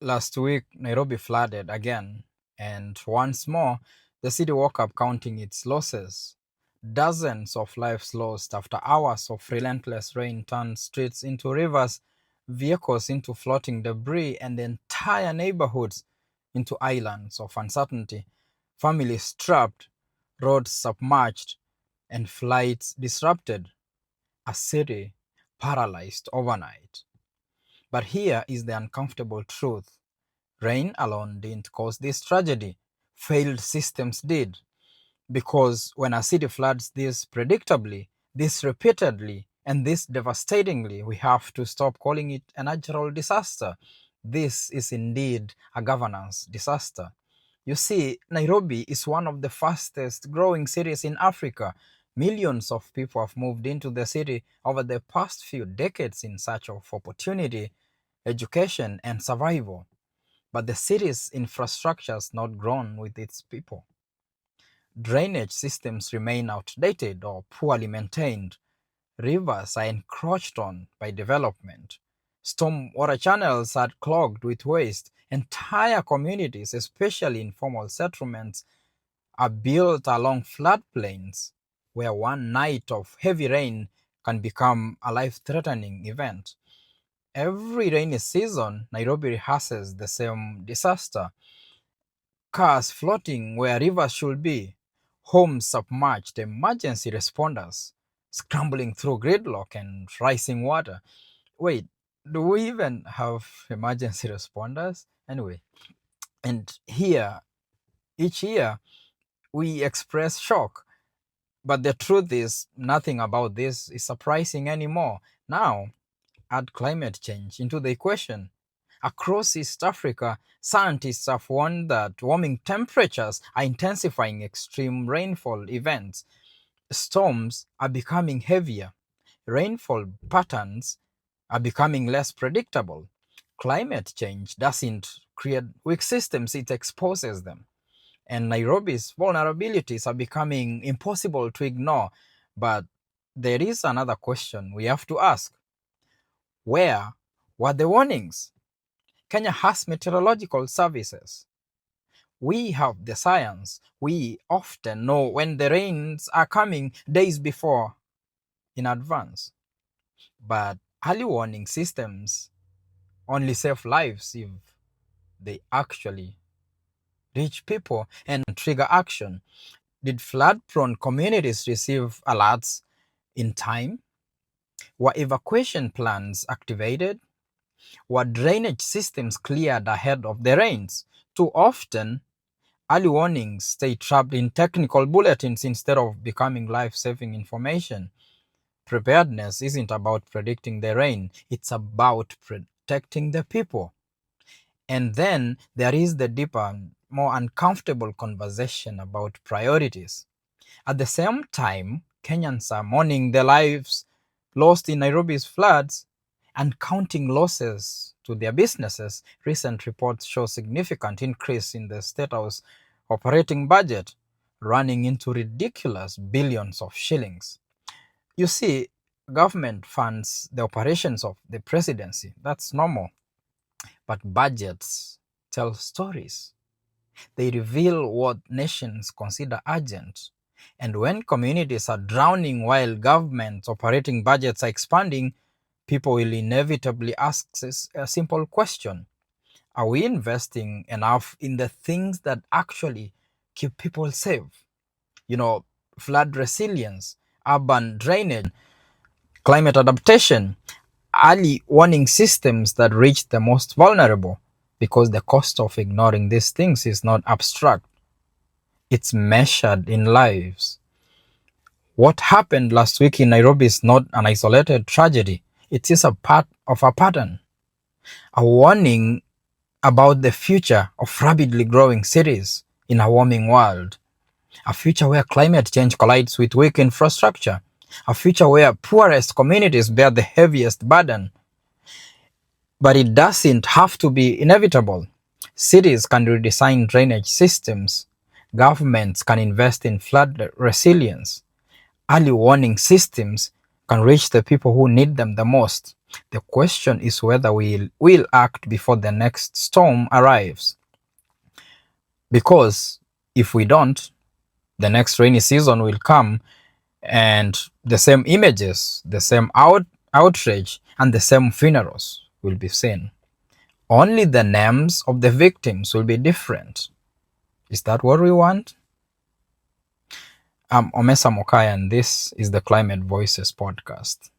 Last week, Nairobi flooded again, and once more, the city woke up counting its losses. Dozens of lives lost after hours of relentless rain turned streets into rivers, vehicles into floating debris, and entire neighborhoods into islands of uncertainty. Families trapped, roads submerged, and flights disrupted. A city paralyzed overnight. But here is the uncomfortable truth. Rain alone didn't cause this tragedy. Failed systems did. Because when a city floods this predictably, this repeatedly, and this devastatingly, we have to stop calling it a natural disaster. This is indeed a governance disaster. You see, Nairobi is one of the fastest growing cities in Africa. Millions of people have moved into the city over the past few decades in search of opportunity, education, and survival. But the city's infrastructure has not grown with its people. Drainage systems remain outdated or poorly maintained. Rivers are encroached on by development. Stormwater channels are clogged with waste. Entire communities, especially informal settlements, are built along floodplains where one night of heavy rain can become a life-threatening event. Every rainy season, Nairobi rehearses the same disaster. Cars floating where rivers should be, homes submerged, emergency responders scrambling through gridlock and rising water. Wait, do we even have emergency responders? Anyway, and here, each year, we express shock. But the truth is, nothing about this is surprising anymore. Now, add climate change into the equation. Across East Africa, scientists have warned that warming temperatures are intensifying extreme rainfall events. Storms are becoming heavier. Rainfall patterns are becoming less predictable. Climate change doesn't create weak systems, it exposes them. And Nairobi's vulnerabilities are becoming impossible to ignore. But there is another question we have to ask. Where were the warnings? Kenya has meteorological services. We have the science. We often know when the rains are coming days before in advance. But early warning systems only save lives if they actually reach people and trigger action. Did flood-prone communities receive alerts in time? Were evacuation plans activated? Were drainage systems cleared ahead of the rains? Too often, early warnings stay trapped in technical bulletins instead of becoming life-saving information. Preparedness isn't about predicting the rain, it's about protecting the people. And then there is the deeper, more uncomfortable conversation about priorities. At the same time, Kenyans are mourning the lives lost in Nairobi's floods and counting losses to their businesses. Recent reports show significant increase in the State House operating budget, running into ridiculous billions of shillings. You see, government funds the operations of the presidency. That's normal. But budgets tell stories. They reveal what nations consider urgent. And when communities are drowning while government operating budgets are expanding, people will inevitably ask a simple question. Are we investing enough in the things that actually keep people safe? You know, flood resilience, urban drainage, climate adaptation, early warning systems that reach the most vulnerable. Because the cost of ignoring these things is not abstract, it's measured in lives. What happened last week in Nairobi is not an isolated tragedy. It is a part of a pattern, a warning about the future of rapidly growing cities in a warming world, a future where climate change collides with weak infrastructure, a future where poorest communities bear the heaviest burden. But it doesn't have to be inevitable. Cities can redesign drainage systems. Governments can invest in flood resilience. Early warning systems can reach the people who need them the most. The question is whether we'll act before the next storm arrives. Because if we don't, the next rainy season will come and the same images, the same outrage, and the same funerals will be seen. Only the names of the victims will be different. Is that what we want? I'm Omesa Mokai, and this is the Climate Voices podcast.